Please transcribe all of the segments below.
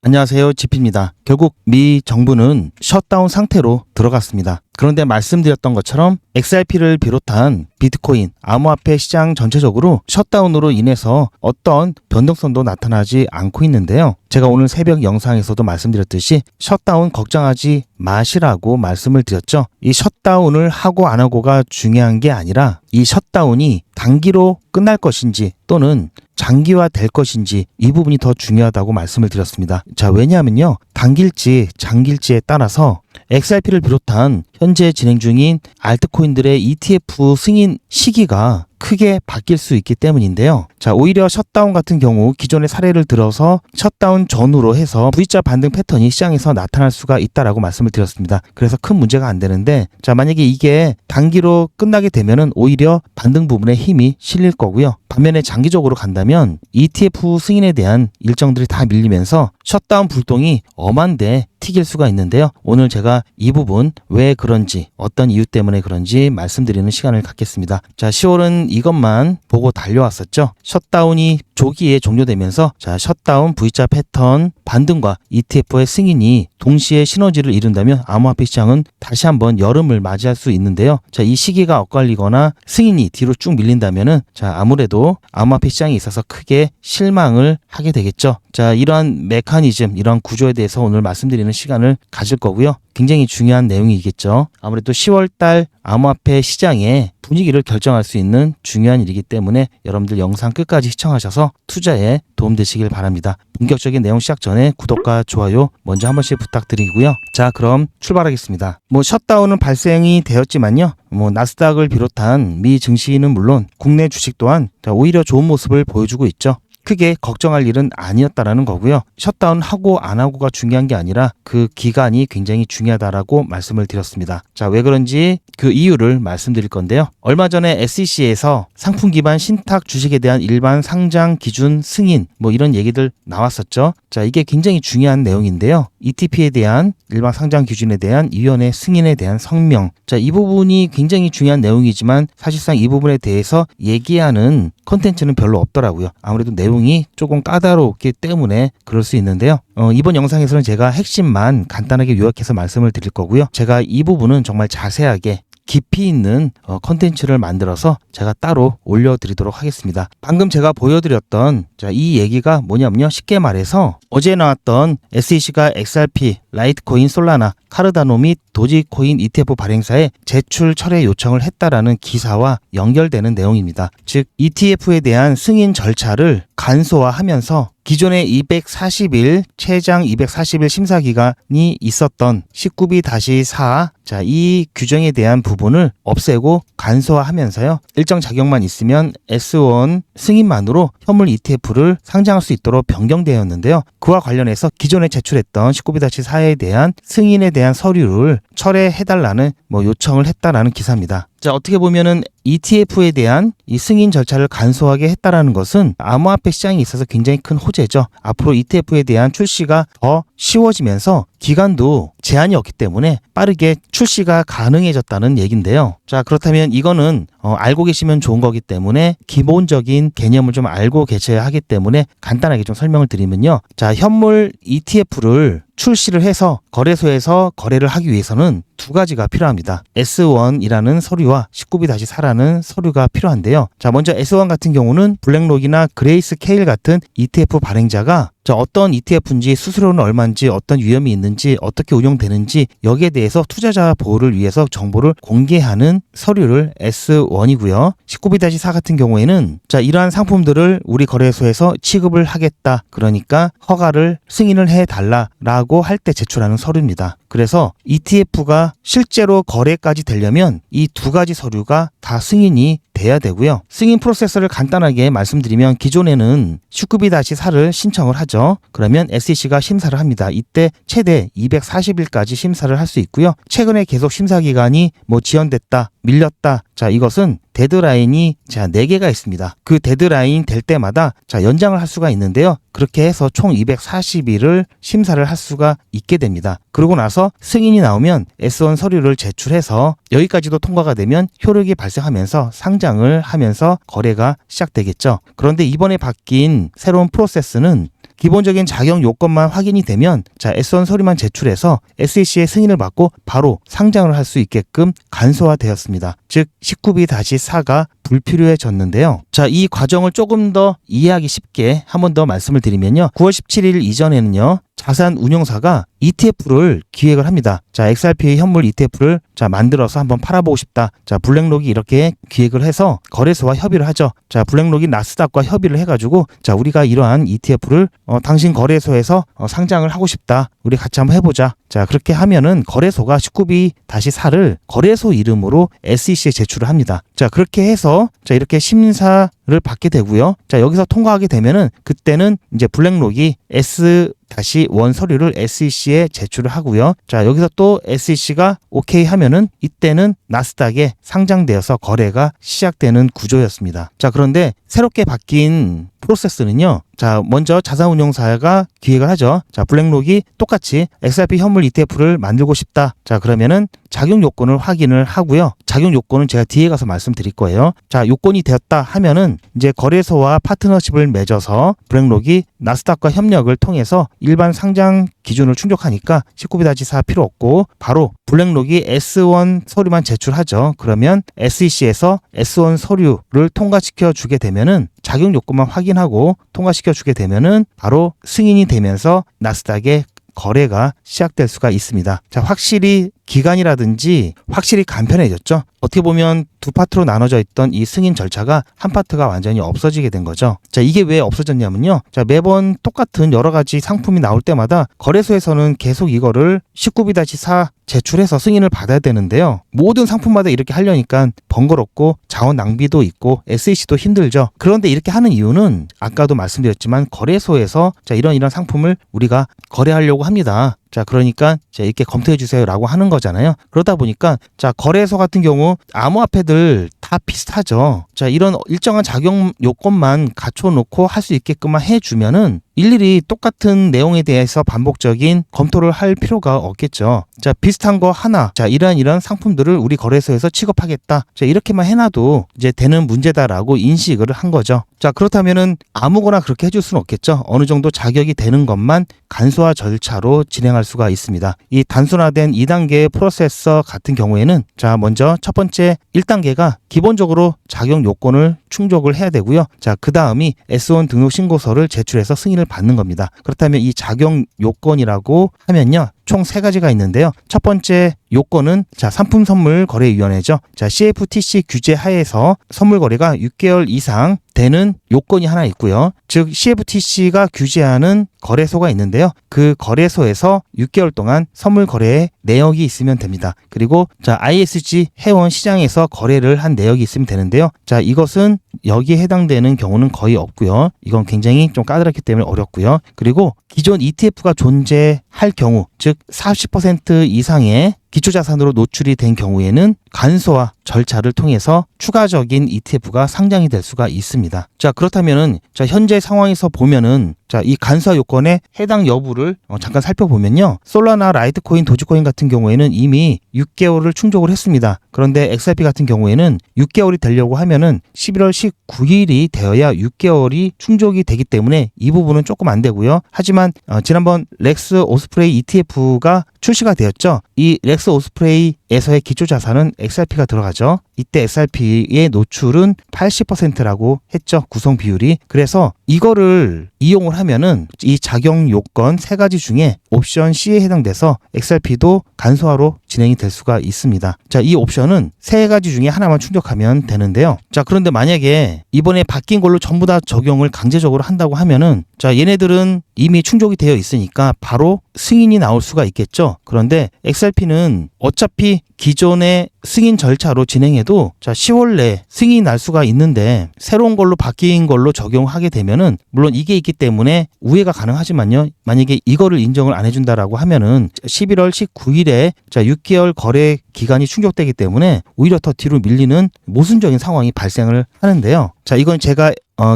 안녕하세요. 지피입니다. 결국 미 정부는 셧다운 상태로 들어갔습니다. 그런데 말씀드렸던 것처럼 XRP를 비롯한 비트코인, 암호화폐 시장 전체적으로 셧다운으로 인해서 어떤 변동성도 나타나지 않고 있는데요. 제가 오늘 새벽 영상에서도 말씀드렸듯이 셧다운 걱정하지 마시라고 말씀을 드렸죠. 이 셧다운을 하고 안 하고가 중요한 게 아니라 이 셧다운이 단기로 끝날 것인지 또는 장기화 될 것인지 이 부분이 더 중요하다고 말씀을 드렸습니다. 자, 왜냐하면요. 단길지 장길지에 따라서 XRP를 비롯한 현재 진행 중인 알트코인들의 ETF 승인 시기가 크게 바뀔 수 있기 때문인데요. 자, 오히려 셧다운 같은 경우 기존의 사례를 들어서 셧다운 전후로 해서 V자 반등 패턴이 시장에서 나타날 수가 있다라고 말씀을 드렸습니다. 그래서 큰 문제가 안 되는데, 자, 만약에 이게 단기로 끝나게 되면은 오히려 반등 부분에 힘이 실릴 거고요. 반면에 장기적으로 간다면 ETF 승인에 대한 일정들이 다 밀리면서 셧다운 불똥이 엄한데 튀길 수가 있는데요. 오늘 제가 이 부분 왜 그런지, 어떤 이유 때문에 그런지 말씀드리는 시간을 갖겠습니다. 자, 10월은 이것만 보고 달려왔었죠. 셧다운이 조기에 종료되면서 자, 셧다운 V자 패턴 반등과 ETF의 승인이 동시에 시너지를 이룬다면 암호화폐 시장은 다시 한번 여름을 맞이할 수 있는데요. 자, 이 시기가 엇갈리거나 승인이 뒤로 쭉 밀린다면은 자, 아무래도 암호화폐 시장에 있어서 크게 실망을 하게 되겠죠. 자, 이러한 메커니즘, 이러한 구조에 대해서 오늘 말씀드리는 시간을 가질 거고요. 굉장히 중요한 내용이겠죠. 아무래도 10월달 암호화폐 시장의 분위기를 결정할 수 있는 중요한 일이기 때문에 여러분들 영상 끝까지 시청하셔서 투자에 도움되시길 바랍니다. 본격적인 내용 시작 전에 구독과 좋아요 먼저 한 번씩 부탁드리고요. 자, 그럼 출발하겠습니다. 셧다운은 발생이 되었지만요. 나스닥을 비롯한 미 증시는 물론 국내 주식 또한 오히려 좋은 모습을 보여주고 있죠. 크게 걱정할 일은 아니었다라는 거고요. 셧다운 하고 안 하고가 중요한 게 아니라 그 기간이 굉장히 중요하다라고 말씀을 드렸습니다. 자, 왜 그런지 그 이유를 말씀드릴 건데요. 얼마 전에 SEC에서 상품 기반 신탁 주식에 대한 일반 상장 기준 승인 이런 얘기들 나왔었죠. 자, 이게 굉장히 중요한 내용인데요. ETP에 대한 일반 상장 기준에 대한 위원회 승인에 대한 성명. 자, 이 부분이 굉장히 중요한 내용이지만 사실상 이 부분에 대해서 얘기하는 컨텐츠는 별로 없더라고요. 아무래도 내용이 조금 까다롭기 때문에 그럴 수 있는데요. 이번 영상에서는 제가 핵심만 간단하게 요약해서 말씀을 드릴 거고요. 제가 이 부분은 정말 자세하게 깊이 있는 컨텐츠를 만들어서 제가 따로 올려드리도록 하겠습니다. 방금 제가 보여드렸던 이 얘기가 뭐냐면요. 쉽게 말해서 어제 나왔던 SEC가 XRP, 라이트코인, 솔라나, 카르다노 및 도지코인 ETF 발행사에 제출 철회 요청을 했다라는 기사와 연결되는 내용입니다. 즉 ETF에 대한 승인 절차를 간소화하면서 기존의 240일 최장 240일 심사 기간이 있었던 19B-4 자, 이 규정에 대한 부분을 없애고 간소화하면서요. 일정 자격만 있으면 S1 승인만으로 현물 ETF를 상장할 수 있도록 변경되었는데요. 그와 관련해서 기존에 제출했던 19B-4에 대한 승인에 대한 서류를 철회해달라는 요청을 했다라는 기사입니다. 자, 어떻게 보면은 ETF에 대한 이 승인 절차를 간소하게 했다라는 것은 암호화폐 시장에 있어서 굉장히 큰 호재죠. 앞으로 ETF에 대한 출시가 더 쉬워지면서 기간도 제한이 없기 때문에 빠르게 출시가 가능해졌다는 얘긴데요. 자, 그렇다면 이거는 알고 계시면 좋은 거기 때문에 기본적인 개념을 좀 알고 계셔야 하기 때문에 간단하게 좀 설명을 드리면요. 자, 현물 ETF를 출시를 해서 거래소에서 거래를 하기 위해서는 두 가지가 필요합니다. S1이라는 서류와 19B-4라는 서류가 필요한데요. 자, 먼저 S1 같은 경우는 블랙록이나 그레이스케일 같은 ETF 발행자가 어떤 ETF인지 수수료는 얼마인지 어떤 위험이 있는지 어떻게 운영되는지 여기에 대해서 투자자 보호를 위해서 정보를 공개하는 서류를 S1이고요. 19B-4 같은 경우에는 이러한 상품들을 우리 거래소에서 취급을 하겠다. 그러니까 허가를 승인을 해달라라고 할 때 제출하는 서류입니다. 그래서 ETF가 실제로 거래까지 되려면 이 두 가지 서류가 다 승인이 돼야 되고요. 승인 프로세스를 간단하게 말씀드리면 기존에는 19B-4를 신청을 하죠. 그러면 SEC가 심사를 합니다. 이때 최대 240일까지 심사를 할 수 있고요. 최근에 계속 심사 기간이 지연됐다, 밀렸다. 자, 이것은 데드라인이 4개가 있습니다. 그 데드라인 될 때마다 연장을 할 수가 있는데요. 그렇게 해서 총 240일을 심사를 할 수가 있게 됩니다. 그러고 나서 승인이 나오면 S1 서류를 제출해서 여기까지도 통과가 되면 효력이 발생하면서 상장을 하면서 거래가 시작되겠죠. 그런데 이번에 바뀐 새로운 프로세스는 기본적인 자격 요건만 확인이 되면 자, S1 서류만 제출해서 SEC의 승인을 받고 바로 상장을 할 수 있게끔 간소화되었습니다. 즉 19B-4가 불필요해졌는데요. 자, 이 과정을 조금 더 이해하기 쉽게 한 번 더 말씀을 드리면요. 9월 17일 이전에는요. 자산 운용사가 ETF를 기획을 합니다. 자, XRP 현물 ETF를 자, 만들어서 한번 팔아보고 싶다. 자, 블랙록이 이렇게 기획을 해서 거래소와 협의를 하죠. 자, 블랙록이 나스닥과 협의를 해가지고 자, 우리가 이러한 ETF를 당신 거래소에서 상장을 하고 싶다. 우리 같이 한번 해보자. 자, 그렇게 하면은 거래소가 19B-4를 거래소 이름으로 SEC에 제출을 합니다. 자, 그렇게 해서 자, 이렇게 심사를 받게 되고요. 자, 여기서 통과하게 되면은 그때는 이제 블랙록이 S-1 서류를 SEC에 제출을 하고요. 자, 여기서 또 SEC가 오케이 하면은 이때는 나스닥에 상장되어서 거래가 시작되는 구조였습니다. 자, 그런데 새롭게 바뀐 프로세스는요. 자, 먼저 자산운용사가 기획을 하죠. 자, 블랙록이 똑같이 XRP 현물 ETF를 만들고 싶다. 자, 그러면은 작용 요건을 확인을 하고요. 작용 요건은 제가 뒤에 가서 말씀드릴 거예요. 자, 요건이 되었다 하면은 이제 거래소와 파트너십을 맺어서 블랙록이 나스닥과 협력을 통해서 일반 상장 기준을 충족하니까 19B-4 필요 없고 바로 블랙록이 S1 서류만 제출하죠. 그러면 SEC에서 S1 서류를 통과시켜 주게 되면은 작용 요건만 확인하고 통과시켜 주게 되면은 바로 승인이 되면서 나스닥에 거래가 시작될 수가 있습니다. 자, 확실히 기간이라든지 확실히 간편해졌죠. 어떻게 보면 두 파트로 나눠져 있던 이 승인 절차가 한 파트가 완전히 없어지게 된 거죠. 자, 이게 왜 없어졌냐면요. 자, 매번 똑같은 여러 가지 상품이 나올 때마다 거래소에서는 계속 이거를 19B-4 제출해서 승인을 받아야 되는데요. 모든 상품마다 이렇게 하려니까 번거롭고 자원 낭비도 있고 SEC도 힘들죠. 그런데 이렇게 하는 이유는 아까도 말씀드렸지만 거래소에서 자, 이런 상품을 우리가 거래하려고 합니다. 자, 그러니까 자, 이렇게 검토해 주세요라고 하는 거잖아요. 그러다 보니까 자, 거래소 같은 경우 암호화폐들 다 비슷하죠. 자, 이런 일정한 작용 요건만 갖춰 놓고 할 수 있게끔만 해 주면은 일일이 똑같은 내용에 대해서 반복적인 검토를 할 필요가 없겠죠. 자, 비슷한 거 하나. 자, 이런 상품들을 우리 거래소에서 취급하겠다. 자, 이렇게만 해놔도 이제 되는 문제다라고 인식을 한 거죠. 자, 그렇다면은 아무거나 그렇게 해줄 수는 없겠죠. 어느 정도 자격이 되는 것만 간소화 절차로 진행할 수가 있습니다. 이 단순화된 2단계 프로세서 같은 경우에는 자, 먼저 첫 번째 1단계가 기본적으로 자격 요건을 충족을 해야 되고요. 자, 그 다음이 S1 등록 신고서를 제출해서 승인을 받는 겁니다. 그렇다면 이 자격 요건이라고 하면요. 총 3가지가 있는데요. 첫 번째 요건은 자, 상품선물거래위원회죠. 자, CFTC 규제 하에서 선물 거래가 6개월 이상 되는 요건이 하나 있고요. 즉 CFTC가 규제하는 거래소가 있는데요. 그 거래소에서 6개월 동안 선물 거래에 내역이 있으면 됩니다. 그리고 자, ISG 회원 시장에서 거래를 한 내역이 있으면 되는데요. 자, 이것은 여기에 해당되는 경우는 거의 없고요. 이건 굉장히 좀 까다롭기 때문에 어렵고요. 그리고 기존 ETF가 존재할 경우, 즉 40% 이상의 기초자산으로 노출이 된 경우에는 간소화 절차를 통해서 추가적인 ETF가 상장이 될 수가 있습니다. 자, 그렇다면은 자, 현재 상황에서 보면은 자, 이 간소화 요건의 해당 여부를 잠깐 살펴보면요. 솔라나, 라이트코인, 도지코인 같은 경우에는 이미 6개월을 충족을 했습니다. 그런데 XRP 같은 경우에는 6개월이 되려고 하면은 11월 19일이 되어야 6개월이 충족이 되기 때문에 이 부분은 조금 안 되고요. 하지만 지난번 렉스 오스프레이 ETF가 출시가 되었죠. 이 렉스 오스프레이에서의 기초자산은 XRP가 들어가죠. 이때 XRP의 노출은 80%라고 했죠. 구성 비율이. 그래서 이거를 이용을 하면은 이 작용 요건 3가지 중에 옵션 C에 해당돼서 XRP도 간소화로 진행이 될 수가 있습니다. 자, 이 옵션은 3가지 중에 하나만 충족하면 되는데요. 자, 그런데 만약에 이번에 바뀐 걸로 전부 다 적용을 강제적으로 한다고 하면은 자, 얘네들은 이미 충족이 되어 있으니까 바로 승인이 나올 수가 있겠죠. 그런데 XRP는 어차피 기존의 승인 절차로 진행해도 자, 10월 내에 승인이 날 수가 있는데 새로운 걸로 바뀐 걸로 적용하게 되면은 물론 이게 있기 때문에 우회가 가능하지만요. 만약에 이거를 인정을 안 해준다라고 하면은 11월 19일에 자, 6개월 거래 기간이 충족되기 때문에 오히려 더 뒤로 밀리는 모순적인 상황이 발생을 하는데요. 자, 이건 제가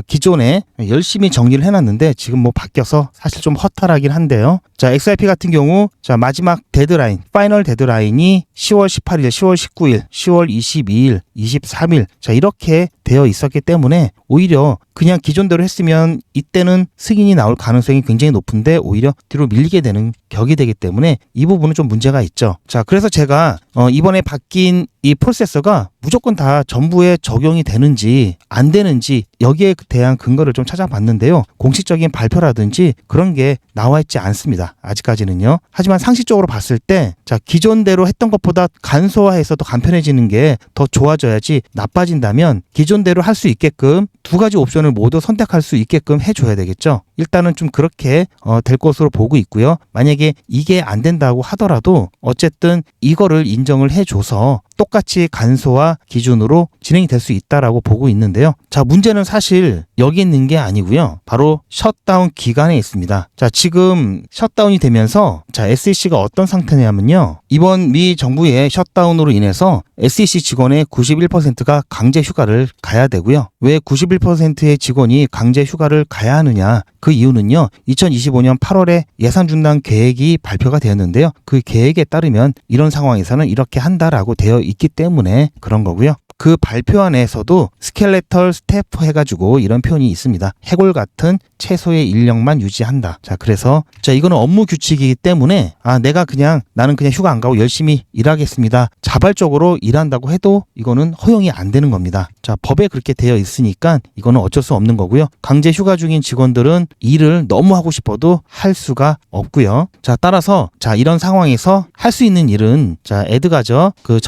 기존에 열심히 정리를 해놨는데 지금 뭐 바뀌어서 사실 좀 허탈하긴 한데요. 자, XRP 같은 경우 자 마지막 데드라인, 파이널 데드라인이 10월 18일, 10월 19일, 10월 22일, 23일 자 이렇게 되어 있었기 때문에 오히려 그냥 기존대로 했으면 이때는 승인이 나올 가능성이 굉장히 높은데 오히려 뒤로 밀리게 되는 격이 되기 때문에 이 부분은 좀 문제가 있죠. 자, 그래서 제가 이번에 바뀐 이 프로세서가 무조건 다 전부에 적용이 되는지 안 되는지 여기에 대한 근거를 좀 찾아봤는데요. 공식적인 발표라든지 그런 게 나와 있지 않습니다. 아직까지는요. 하지만 상식적으로 봤을 때 자, 기존대로 했던 것보다 간소화해서 더 간편해지는 게 더 좋아져야지 나빠진다면 기존대로 할 수 있게끔 두 가지 옵션을 모두 선택할 수 있게끔 해줘야 되겠죠. 일단은 좀 그렇게 될 것으로 보고 있고요. 만약에 이게 안 된다고 하더라도 어쨌든 이거를 인정을 해줘서 똑같이 간소화 기준으로 진행이 될 수 있다라고 보고 있는데요. 자, 문제는 사실 여기 있는 게 아니고요. 바로 셧다운 기간에 있습니다. 자, 지금 셧다운이 되면서 자, SEC가 어떤 상태냐면요. 이번 미 정부의 셧다운으로 인해서 SEC 직원의 91%가 강제 휴가를 가야 되고요. 왜 91%의 직원이 강제 휴가를 가야 하느냐? 그 이유는요. 2025년 8월에 예산 중단 계획이 발표가 되었는데요. 그 계획에 따르면 이런 상황에서는 이렇게 한다라고 되어 있기 때문에 그런 거고요. 그 발표안에서도 스켈레털 스태프 해가지고 이런 표현이 있습니다. 해골 같은 최소의 인력만 유지한다. 자, 그래서 자 이거는 업무 규칙이기 때문에 내가 그냥 나는 그냥 휴가 안 가고 열심히 일하겠습니다. 자발적으로 일한다고 해도 이거는 허용이 안 되는 겁니다. 자, 법에 그렇게 되어 있으니까 이거는 어쩔 수 없는 거고요. 강제 휴가 중인 직원들은 일을 너무 하고 싶어도 할 수가 없고요. 자, 따라서 자 이런 상황에서 할 수 있는 일은 자 에드가저 그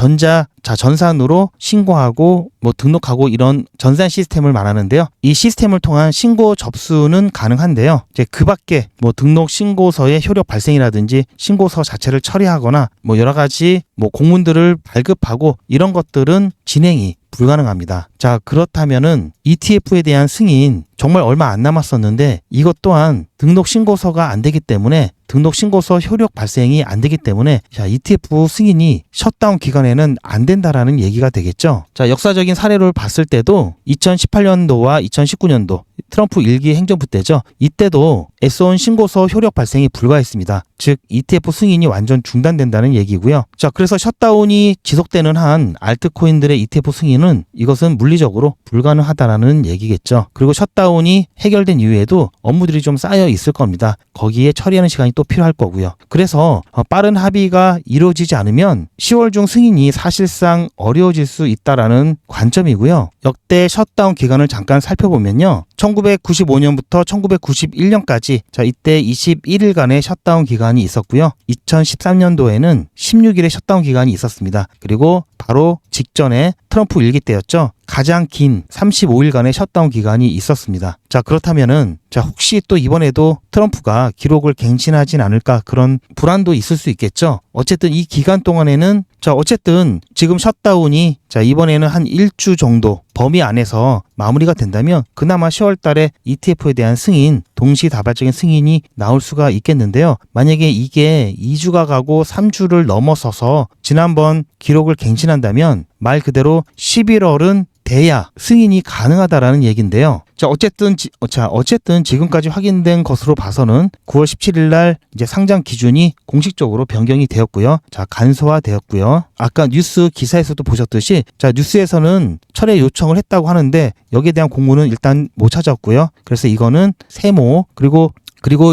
전산으로 신고하고 뭐 등록하고 이런 전산 시스템을 말하는데요. 이 시스템을 통한 신고 접수는 가능한데요. 이제 그 밖에 뭐 등록 신고서의 효력 발생이라든지 신고서 자체를 처리하거나 뭐 여러 가지 뭐 공문들을 발급하고 이런 것들은 진행이 불가능합니다. 자, 그렇다면은 ETF에 대한 승인 정말 얼마 안 남았었는데 이것 또한 등록 신고서가 안 되기 때문에 등록 신고서 효력 발생이 안 되기 때문에 자, ETF 승인이 셧다운 기간에는 안 된다라는 얘기가 되겠죠. 자, 역사적인 사례를 봤을 때도 2018년도와 2019년도 트럼프 1기 행정부 때죠. 이때도 S1 신고서 효력 발생이 불가했습니다. 즉 ETF 승인이 완전 중단된다는 얘기고요. 자, 그래서 셧다운이 지속되는 한 알트코인들의 ETF 승인은 이것은 물리적으로 불가능하다라는 얘기겠죠. 그리고 셧다운이 해결된 이후에도 업무들이 좀 쌓여 있을 겁니다. 거기에 처리하는 시간이 또 필요할 거고요. 그래서 빠른 합의가 이루어지지 않으면 10월 중 승인이 사실상 어려워질 수 있다라는 관점이고요. 역대 셧다운 기간을 잠깐 살펴보면요. 1995년부터 1991년까지 자 이때 21일간의 셧다운 기간이 있었고요. 2013년도에는 16일의 셧다운 기간이 있었습니다. 그리고 바로 직전에 트럼프 1기 때였죠. 가장 긴 35일간의 셧다운 기간이 있었습니다. 자, 그렇다면은 자 혹시 또 이번에도 트럼프가 기록을 갱신하진 않을까 그런 불안도 있을 수 있겠죠. 어쨌든 이 기간 동안에는 자 어쨌든 지금 셧다운이 자 이번에는 한 1주 정도 범위 안에서 마무리가 된다면 그나마 10월 달에 ETF에 대한 승인, 동시다발적인 승인이 나올 수가 있겠는데요. 만약에 이게 2주가 가고 3주를 넘어서서 지난번 기록을 갱신한다면 말 그대로 11월은 돼야 승인이 가능하다라는 얘기인데요. 자, 어쨌든 지금까지 확인된 것으로 봐서는 9월 17일 날 이제 상장 기준이 공식적으로 변경이 되었고요. 자, 간소화되었고요. 아까 뉴스 기사에서도 보셨듯이 자, 뉴스에서는 철회 요청을 했다고 하는데 여기에 대한 공문은 일단 못 찾았고요. 그래서 이거는 세모 그리고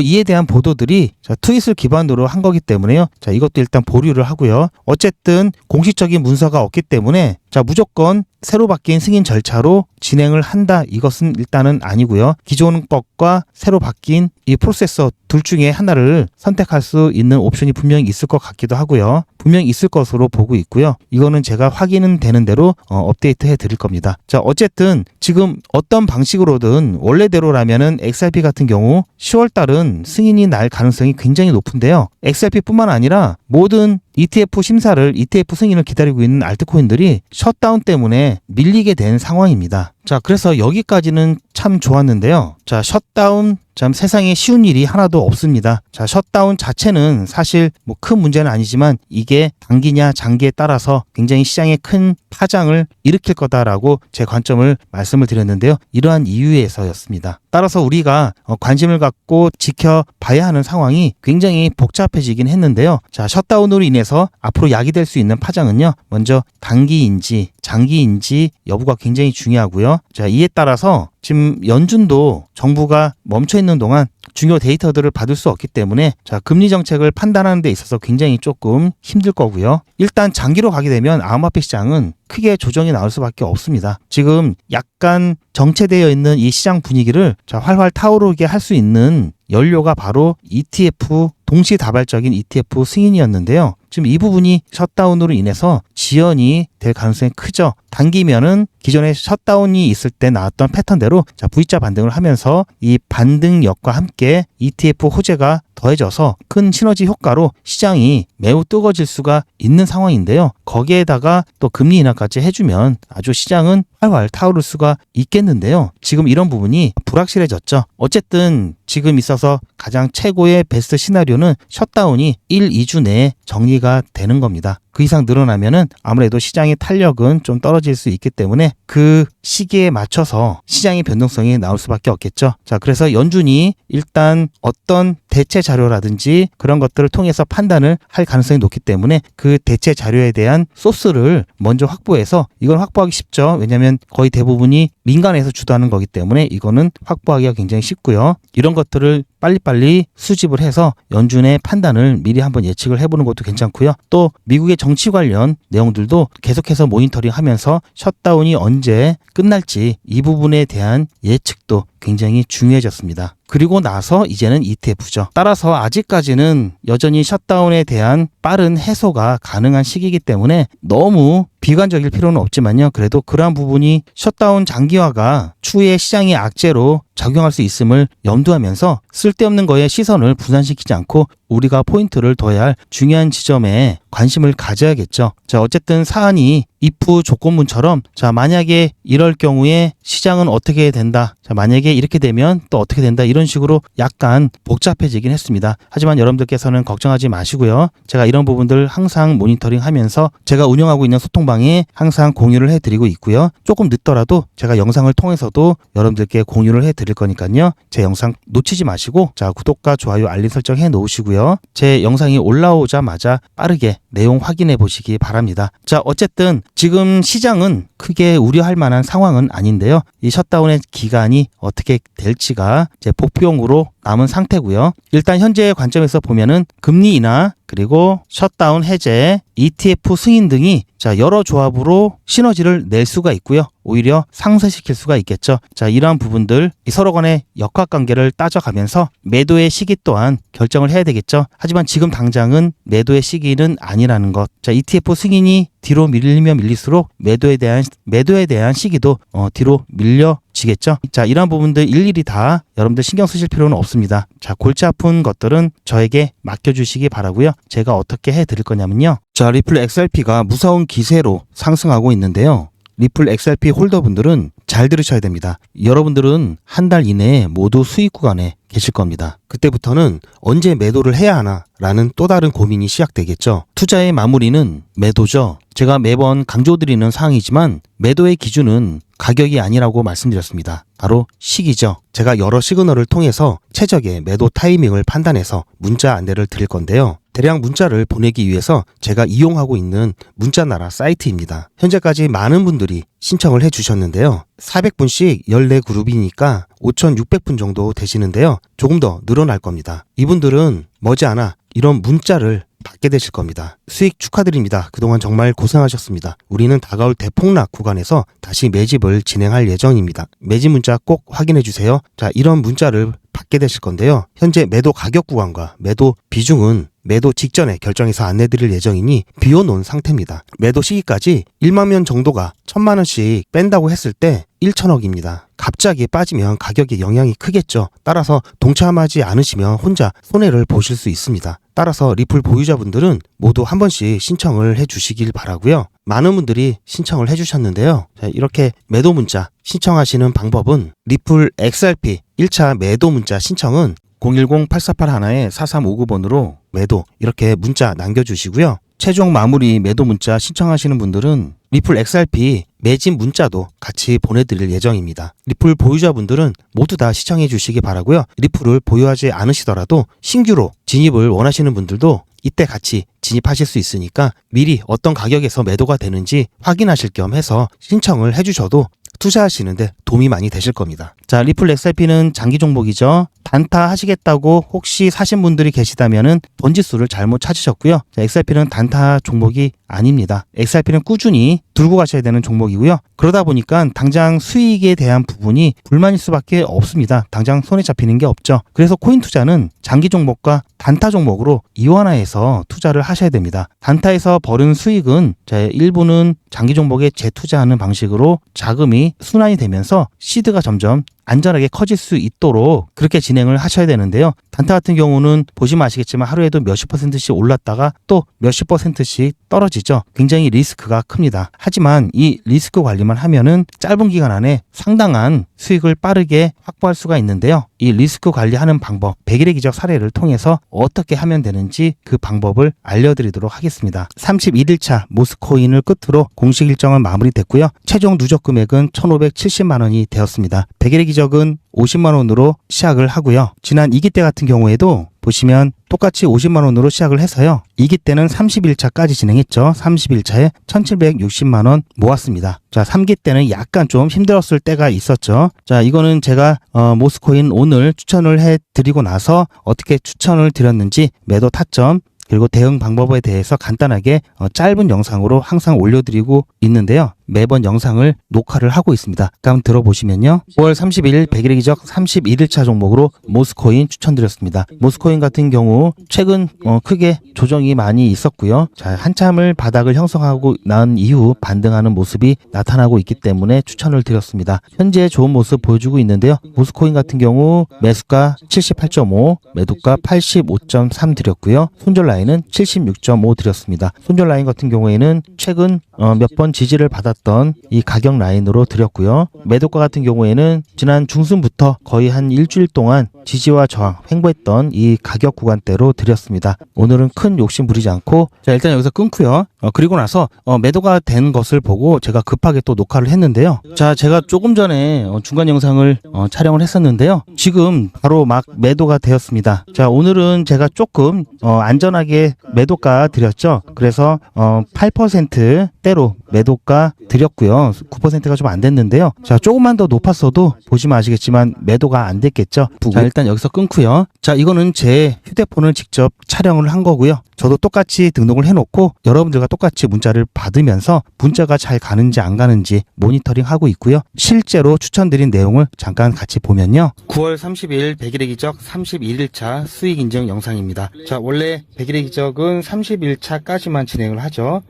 이에 대한 보도들이 자, 트윗을 기반으로 한 거기 때문에요. 자, 이것도 일단 보류를 하고요. 어쨌든 공식적인 문서가 없기 때문에 자, 무조건 새로 바뀐 승인 절차로 진행을 한다. 이것은 일단은 아니고요. 기존 것과 새로 바뀐 이 프로세서 둘 중에 하나를 선택할 수 있는 옵션이 분명히 있을 것 같기도 하고요. 분명히 있을 것으로 보고 있고요. 이거는 제가 확인은 되는 대로 업데이트 해 드릴 겁니다. 자, 어쨌든 지금 어떤 방식으로든 원래대로라면은 XRP 같은 경우 10월 달은 승인이 날 가능성이 굉장히 높은데요. XRP뿐만 아니라 모든 ETF 심사를 ETF 승인을 기다리고 있는 알트코인들이 셧다운 때문에 밀리게 된 상황입니다. 자, 그래서 여기까지는 참 좋았는데요. 자, 셧다운 참 세상에 쉬운 일이 하나도 없습니다. 자, 셧다운 자체는 사실 뭐 큰 문제는 아니지만 이게 단기냐 장기에 따라서 굉장히 시장에 큰 파장을 일으킬 거다라고 제 관점을 말씀을 드렸는데요. 이러한 이유에서였습니다. 따라서 우리가 관심을 갖고 지켜봐야 하는 상황이 굉장히 복잡해지긴 했는데요. 자, 셧다운으로 인해서 앞으로 야기될 수 있는 파장은요. 먼저 단기인지 장기인지 여부가 굉장히 중요하고요. 자, 이에 따라서 지금 연준도 정부가 멈춰있는 동안 중요 데이터들을 받을 수 없기 때문에 자, 금리 정책을 판단하는 데 있어서 굉장히 조금 힘들 거고요. 일단 장기로 가게 되면 암호화폐 시장은 크게 조정이 나올 수밖에 없습니다. 지금 약간 정체되어 있는 이 시장 분위기를 자, 활활 타오르게 할 수 있는 연료가 바로 ETF, 동시다발적인 ETF 승인이었는데요. 지금 이 부분이 셧다운으로 인해서 지연이 될 가능성이 크죠. 단기면은 기존에 셧다운이 있을 때 나왔던 패턴대로 자, V자 반등을 하면서 이 반등력과 함께 ETF 호재가 더해져서 큰 시너지 효과로 시장이 매우 뜨거워질 수가 있는 상황인데요. 거기에다가 또 금리 인하까지 해주면 아주 시장은 활활 타오를 수가 있겠는데요. 지금 이런 부분이 불확실해졌죠. 어쨌든 지금 있어서 가장 최고의 베스트 시나리오는 셧다운이 1, 2주 내에 정리가 되는 겁니다. 그 이상 늘어나면은 아무래도 시장의 탄력은 좀 떨어질 수 있기 때문에 그 시기에 맞춰서 시장의 변동성이 나올 수밖에 없겠죠. 자, 그래서 연준이 일단 어떤 대체 자료라든지 그런 것들을 통해서 판단을 할 가능성이 높기 때문에 그 대체 자료에 대한 소스를 먼저 확보해서 이건 확보하기 쉽죠. 왜냐하면 거의 대부분이 민간에서 주도하는 거기 때문에 이거는 확보하기가 굉장히 쉽고요. 이런 것들을 빨리빨리 수집을 해서 연준의 판단을 미리 한번 예측을 해보는 것도 괜찮고요. 또 미국의 정치 관련 내용들도 계속해서 모니터링하면서 셧다운이 언제 끝날지 이 부분에 대한 예측도 굉장히 중요해졌습니다. 그리고 나서 이제는 ETF죠. 따라서 아직까지는 여전히 셧다운에 대한 빠른 해소가 가능한 시기이기 때문에 너무 비관적일 필요는 없지만요. 그래도 그러한 부분이 셧다운 장기화가 추후에 시장의 악재로 작용할 수 있음을 염두하면서 쓸데없는 거에 시선을 분산시키지 않고 우리가 포인트를 둬야 할 중요한 지점에 관심을 가져야겠죠. 자, 어쨌든 사안이 if 조건문처럼 자, 만약에 이럴 경우에 시장은 어떻게 된다. 자, 만약에 이렇게 되면 또 어떻게 된다. 이런 식으로 약간 복잡해지긴 했습니다. 하지만 여러분들께서는 걱정하지 마시고요. 제가 이런 부분들 항상 모니터링 하면서 제가 운영하고 있는 소통방에 항상 공유를 해드리고 있고요. 조금 늦더라도 제가 영상을 통해서도 여러분들께 공유를 해드릴 거니까요. 제 영상 놓치지 마시고 자, 구독과 좋아요, 알림 설정 해 놓으시고요. 제 영상이 올라오자마자 빠르게 내용 확인해 보시기 바랍니다. 자, 어쨌든 지금 시장은 크게 우려할 만한 상황은 아닌데요. 이 셧다운의 기간이 어떻게 될지가 이제 복병으로 남은 상태고요. 일단 현재의 관점에서 보면은 금리 인하 그리고 셧다운 해제, ETF 승인 등이 자, 여러 조합으로 시너지를 낼 수가 있고요. 오히려 상쇄시킬 수가 있겠죠. 자, 이러한 부분들 서로 간의 역학관계를 따져가면서 매도의 시기 또한 결정을 해야 되겠죠. 하지만 지금 당장은 매도의 시기는 아니라는 것. 자, ETF 승인이 뒤로 밀리면 밀릴수록 매도에 대한 시기도 뒤로 밀려지겠죠. 자, 이러한 부분들 일일이 다 여러분들 신경 쓰실 필요는 없습니다. 자, 골치 아픈 것들은 저에게 맡겨주시기 바라고요. 제가 어떻게 해드릴 거냐면요. 자, 리플 XRP가 무서운 기세로 상승하고 있는데요. 리플 XRP 홀더분들은 잘 들으셔야 됩니다. 여러분들은 한 달 이내에 모두 수익 구간에 계실 겁니다. 그때부터는 언제 매도를 해야 하나 라는 또 다른 고민이 시작되겠죠. 투자의 마무리는 매도죠. 제가 매번 강조드리는 사항이지만 매도의 기준은 가격이 아니라고 말씀드렸습니다. 바로 시기죠. 제가 여러 시그널을 통해서 최적의 매도 타이밍을 판단해서 문자 안내를 드릴 건데요. 대량 문자를 보내기 위해서 제가 이용하고 있는 문자나라 사이트입니다. 현재까지 많은 분들이 신청을 해주셨는데요. 400분씩 14그룹이니까 5,600분 정도 되시는데요. 조금 더 늘어날 겁니다. 이분들은 머지않아 이런 문자를 받게 되실 겁니다. 수익 축하드립니다. 그동안 정말 고생하셨습니다. 우리는 다가올 대폭락 구간에서 다시 매집을 진행할 예정입니다. 매집 문자 꼭 확인해 주세요. 자, 이런 문자를 받게 되실 건데요. 현재 매도 가격 구간과 매도 비중은 매도 직전에 결정해서 안내드릴 예정이니 비워놓은 상태입니다. 매도 시기까지 1만 명 정도가 1,000만 원씩 뺀다고 했을 때 1,000억입니다. 갑자기 빠지면 가격에 영향이 크겠죠. 따라서 동참하지 않으시면 혼자 손해를 보실 수 있습니다. 따라서 리플 보유자분들은 모두 한 번씩 신청을 해주시길 바라고요. 많은 분들이 신청을 해주셨는데요. 자, 이렇게 매도 문자 신청하시는 방법은 리플 XRP 1차 매도 문자 신청은 010-8481-4359번으로 매도 이렇게 문자 남겨주시고요. 최종 마무리 매도 문자 신청하시는 분들은 리플 XRP 매진 문자도 같이 보내드릴 예정입니다. 리플 보유자분들은 모두 다 시청해 주시기 바라고요. 리플을 보유하지 않으시더라도 신규로 진입을 원하시는 분들도 이때 같이 진입하실 수 있으니까 미리 어떤 가격에서 매도가 되는지 확인하실 겸 해서 신청을 해주셔도 투자하시는데 도움이 많이 되실 겁니다. 자, 리플 XRP는 장기 종목이죠. 단타 하시겠다고 혹시 사신 분들이 계시다면은 번지수를 잘못 찾으셨고요. 자, XRP는 단타 종목이 아닙니다. XRP는 꾸준히 들고 가셔야 되는 종목이고요. 그러다 보니까 당장 수익에 대한 부분이 불만일 수밖에 없습니다. 당장 손에 잡히는 게 없죠. 그래서 코인 투자는 장기 종목과 단타 종목으로 이원화해서 투자를 하셔야 됩니다. 단타에서 벌은 수익은 일부는 장기 종목에 재투자하는 방식으로 자금이 순환이 되면서 시드가 점점 안전하게 커질 수 있도록 그렇게 진행을 하셔야 되는데요. 단타 같은 경우는 보시면 아시겠지만 하루에도 몇십 %씩 올랐다가 또 몇십 %씩 떨어지죠. 굉장히 리스크가 큽니다. 하지만 이 리스크 관리만 하면은 짧은 기간 안에 상당한 수익을 빠르게 확보할 수가 있는데요. 이 리스크 관리하는 방법, 100일의 기적 사례를 통해서 어떻게 하면 되는지 그 방법을 알려드리도록 하겠습니다. 31일차 모스코인을 끝으로 공식 일정은 마무리됐고요. 최종 누적 금액은 1,570만 원이 되었습니다. 100일의 기적은 50만 원으로 시작을 하고요. 지난 2기 때 같은 경우에도 보시면 똑같이 50만 원으로 시작을 해서요. 2기 때는 31차까지 진행했죠. 31차에 1,760만 원 모았습니다. 자, 3기 때는 약간 좀 힘들었을 때가 있었죠. 자, 이거는 제가 모스코인 오늘 추천을 해드리고 나서 어떻게 추천을 드렸는지 매도 타점 그리고 대응 방법에 대해서 간단하게 짧은 영상으로 항상 올려드리고 있는데요. 매번 영상을 녹화를 하고 있습니다. 한번 들어보시면요. 5월 31일 100일의 기적 31일차 종목으로 모스코인 추천드렸습니다. 모스코인 같은 경우 최근 크게 조정이 많이 있었고요. 자, 한참을 바닥을 형성하고 난 이후 반등하는 모습이 나타나고 있기 때문에 추천을 드렸습니다. 현재 좋은 모습 보여주고 있는데요. 모스코인 같은 경우 매수가 78.5, 매도가 85.3 드렸고요. 손절 라인은 76.5 드렸습니다. 손절 라인 같은 경우에는 최근 몇 번 지지를 받았던 이 가격 라인으로 드렸고요. 매도가 같은 경우에는 지난 중순부터 거의 한 일주일 동안 지지와 저항 횡보했던 이 가격 구간대로 드렸습니다. 오늘은 큰 욕심 부리지 않고 자, 일단 여기서 끊고요. 그리고 나서 매도가 된 것을 보고 제가 급하게 또 녹화를 했는데요. 자, 제가 조금 전에 중간 영상을 촬영을 했었는데요. 지금 바로 막 매도가 되었습니다. 자, 오늘은 제가 조금 안전하게 매도가 드렸죠. 그래서 8%대로 매도가 드렸고요. 9%가 좀 안 됐는데요. 자, 조금만 더 높았어도 보시면 아시겠지만 매도가 안 됐겠죠. 자, 일단 여기서 끊고요. 자, 이거는 제 휴대폰을 직접 촬영을 한 거고요. 저도 똑같이 등록을 해놓고 여러분들과 똑같이 문자를 받으면서 문자가 잘 가는지 안 가는지 모니터링 하고 있고요. 실제로 추천드린 내용을 잠깐 같이 보면요. 9월 30일 100일의 기적 31일차 수익 인증 영상입니다. 자, 원래 100일의 기적은 31차까지만 진행을 하죠.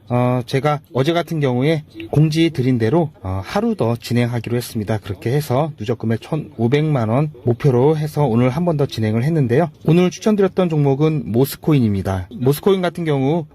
제가 어제 같은 경우에 공지 드린 대로 하루 더 진행하기로 했습니다. 그렇게 해서 누적 금액 1,500만 원 목표로 해서 오늘 한 번 더 진행을 했는데요. 오늘 추천드렸던 종목은 모스코인입니다. 모스코인 같은 경우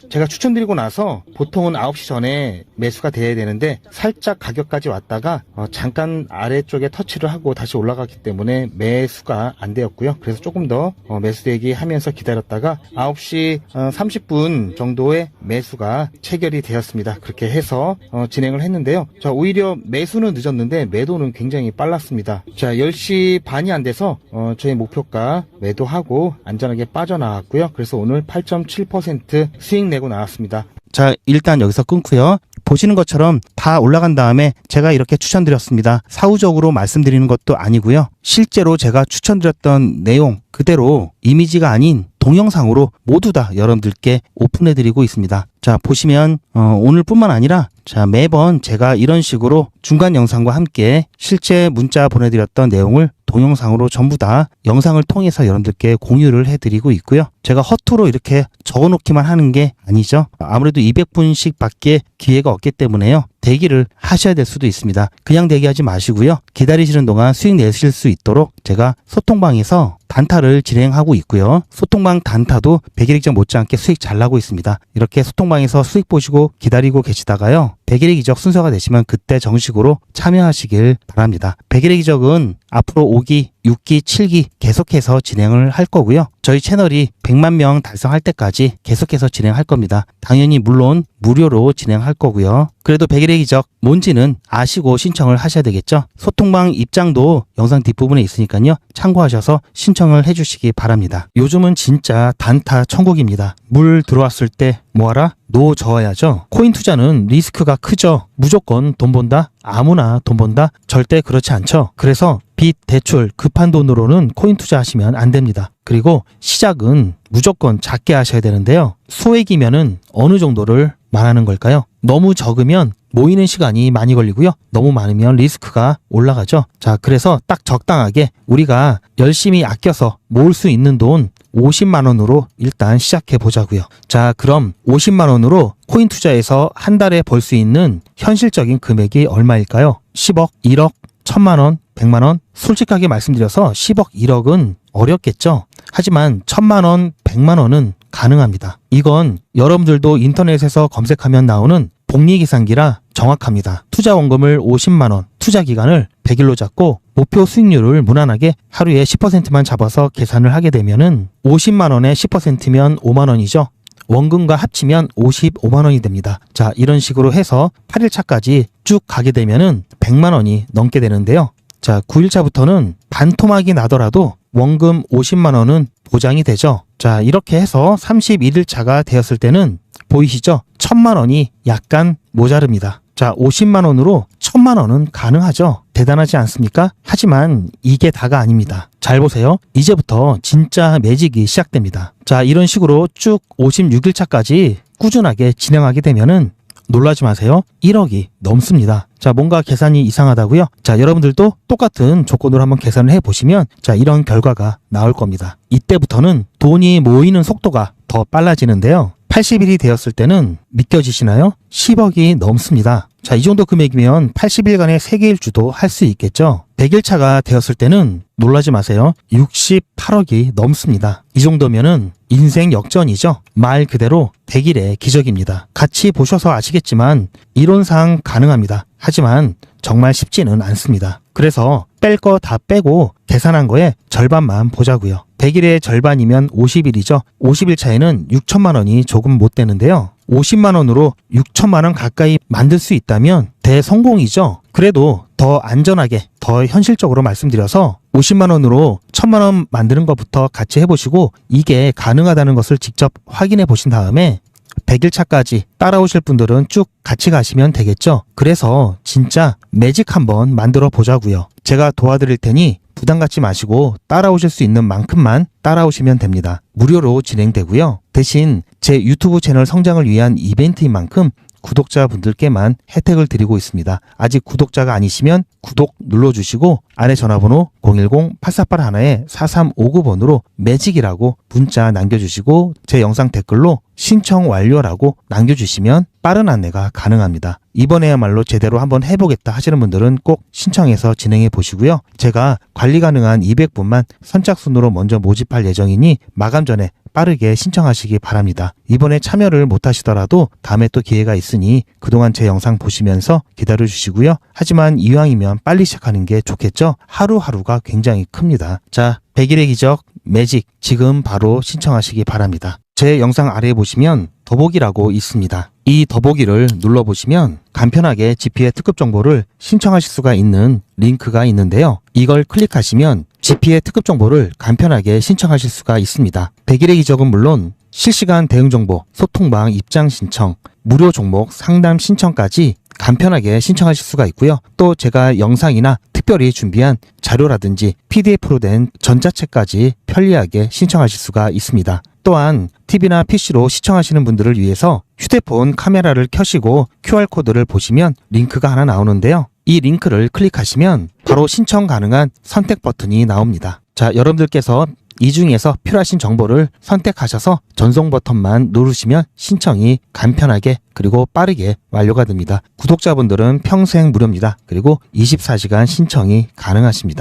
제가 추천드리고 나서 보통은 9시 전에 매수가 돼야 되는데 살짝 가격까지 왔다가 잠깐 아래쪽에 터치를 하고 다시 올라갔기 때문에 매수가 안 되었고요. 그래서 조금 더 매수되기 하면서 기다렸다가 9시 30분 정도에 매수가 체결이 되었습니다. 그렇게 해서 진행을 했는데요. 자, 오히려 매수는 늦었는데 매도는 굉장히 빨랐습니다. 자, 10시 반이 안 돼서 저희 목표가 매도하고 안전하게 빠져나왔고요. 그래서 오늘 8.7% 수익 내고 나왔습니다. 자, 일단 여기서 끊고요. 보시는 것처럼 다 올라간 다음에 제가 이렇게 추천드렸습니다. 사후적으로 말씀드리는 것도 아니고요. 실제로 제가 추천드렸던 내용 그대로 이미지가 아닌 동영상으로 모두 다 여러분들께 오픈해드리고 있습니다. 자, 보시면 오늘뿐만 아니라 자, 매번 제가 이런 식으로 중간 영상과 함께 실제 문자 보내드렸던 내용을 동영상으로 전부 다 영상을 통해서 여러분들께 공유를 해드리고 있고요. 제가 허투루 이렇게 적어놓기만 하는 게 아니죠. 아무래도 200분씩 밖에 기회가 없기 때문에요. 대기를 하셔야 될 수도 있습니다. 그냥 대기하지 마시고요. 기다리시는 동안 수익 내실 수 있도록 제가 소통방에서 단타를 진행하고 있고요. 소통방 단타도 100일 기적 못지않게 수익 잘 나고 있습니다. 이렇게 소통방에서 수익 보시고 기다리고 계시다가요. 100일의 기적 순서가 되시면 그때 정식으로 참여하시길 바랍니다. 100일의 기적은 앞으로 5기, 6기, 7기 계속해서 진행을 할 거고요. 저희 채널이 100만 명 달성할 때까지 계속해서 진행할 겁니다. 당연히 물론 무료로 진행할 거고요. 그래도 100일의 기적 뭔지는 아시고 신청을 하셔야 되겠죠. 소통방 입장도 영상 뒷부분에 있으니까요. 참고하셔서 신청을 해주시기 바랍니다. 요즘은 진짜 단타 천국입니다. 물 들어왔을 때 뭐하라? 노 저어야죠. 코인 투자는 리스크가 크죠. 무조건 돈 번다? 아무나 돈 번다? 절대 그렇지 않죠. 그래서 빚, 대출, 급한 돈으로는 코인 투자하시면 안 됩니다. 그리고 시작은 무조건 작게 하셔야 되는데요. 소액이면은 어느 정도를 말하는 걸까요? 너무 적으면 모이는 시간이 많이 걸리고요. 너무 많으면 리스크가 올라가죠. 자, 그래서 딱 적당하게 우리가 열심히 아껴서 모을 수 있는 돈 50만 원으로 일단 시작해 보자고요. 자, 그럼 50만 원으로 코인 투자에서 한 달에 벌 수 있는 현실적인 금액이 얼마일까요? 10억, 1억, 1000만 원, 100만 원? 솔직하게 말씀드려서 10억, 1억은 어렵겠죠. 하지만 1000만 원, 100만 원은 가능합니다. 이건 여러분들도 인터넷에서 검색하면 나오는 복리계산기라 정확합니다. 투자 원금을 50만 원, 투자 기간을 100일로 잡고 목표 수익률을 무난하게 하루에 10%만 잡아서 계산을 하게 되면은 50만 원에 10%면 5만 원이죠. 원금과 합치면 55만 원이 됩니다. 자, 이런 식으로 해서 8일차까지 쭉 가게 되면은 100만 원이 넘게 되는데요. 자, 9일차부터는 반토막이 나더라도 원금 50만 원은 보장이 되죠. 자, 이렇게 해서 31일차가 되었을 때는 보이시죠? 1000만 원이 약간 모자릅니다. 자, 50만 원으로 1000만 원은 가능하죠. 대단하지 않습니까? 하지만 이게 다가 아닙니다. 잘 보세요. 이제부터 진짜 매직이 시작됩니다. 자, 이런 식으로 쭉 56일차까지 꾸준하게 진행하게 되면은 놀라지 마세요. 1억이 넘습니다. 자, 뭔가 계산이 이상하다고요? 자, 여러분들도 똑같은 조건으로 한번 계산을 해보시면 자, 이런 결과가 나올 겁니다. 이때부터는 돈이 모이는 속도가 더 빨라지는데요. 80일이 되었을 때는 믿겨지시나요? 10억이 넘습니다. 자, 이 정도 금액이면 80일간의 세계일주도 할 수 있겠죠. 100일차가 되었을 때는 놀라지 마세요. 68억이 넘습니다. 이 정도면은 인생 역전이죠. 말 그대로 100일의 기적입니다. 같이 보셔서 아시겠지만 이론상 가능합니다. 하지만 정말 쉽지는 않습니다. 그래서 뺄 거 다 빼고 계산한 거에 절반만 보자고요. 100일의 절반이면 50일이죠. 50일 차에는 6천만 원이 조금 못 되는데요. 50만 원으로 6천만 원 가까이 만들 수 있다면 대성공이죠. 그래도 더 안전하게, 더 현실적으로 말씀드려서 50만 원으로 1000만 원 만드는 것부터 같이 해보시고 이게 가능하다는 것을 직접 확인해 보신 다음에 100일 차까지 따라오실 분들은 쭉 같이 가시면 되겠죠. 그래서 진짜 매직 한번 만들어 보자고요. 제가 도와드릴 테니 부담 갖지 마시고 따라오실 수 있는 만큼만 따라오시면 됩니다. 무료로 진행되고요. 대신 제 유튜브 채널 성장을 위한 이벤트인 만큼 구독자분들께만 혜택을 드리고 있습니다. 아직 구독자가 아니시면 구독 눌러주시고 아래 전화번호 010-8481-4359번으로 매직이라고 문자 남겨주시고 제 영상 댓글로 신청 완료라고 남겨주시면 빠른 안내가 가능합니다. 이번에야말로 제대로 한번 해보겠다 하시는 분들은 꼭 신청해서 진행해 보시고요. 제가 관리 가능한 200분만 선착순으로 먼저 모집할 예정이니 마감 전에 빠르게 신청하시기 바랍니다. 이번에 참여를 못하시더라도 다음에 또 기회가 있으니 그동안 제 영상 보시면서 기다려주시고요. 하지만 이왕이면 빨리 시작하는 게 좋겠죠? 하루하루가 굉장히 큽니다. 자, 100일의 기적 매직 지금 바로 신청하시기 바랍니다. 제 영상 아래에 보시면 더보기라고 있습니다. 이 더보기를 눌러보시면 간편하게 GP의 특급 정보를 신청하실 수가 있는 링크가 있는데요. 이걸 클릭하시면 GP의 특급 정보를 간편하게 신청하실 수가 있습니다. 100일의 기적은 물론 실시간 대응 정보, 소통방 입장 신청, 무료 종목 상담 신청까지 간편하게 신청하실 수가 있고요. 또 제가 영상이나 특별히 준비한 자료라든지 PDF로 된 전자책까지 편리하게 신청하실 수가 있습니다. 또한 TV나 PC로 시청하시는 분들을 위해서 휴대폰 카메라를 켜시고 QR코드를 보시면 링크가 하나 나오는데요. 이 링크를 클릭하시면 바로 신청 가능한 선택 버튼이 나옵니다. 자, 여러분들께서 이 중에서 필요하신 정보를 선택하셔서 전송 버튼만 누르시면 신청이 간편하게 그리고 빠르게 완료가 됩니다. 구독자분들은 평생 무료입니다. 그리고 24시간 신청이 가능하십니다.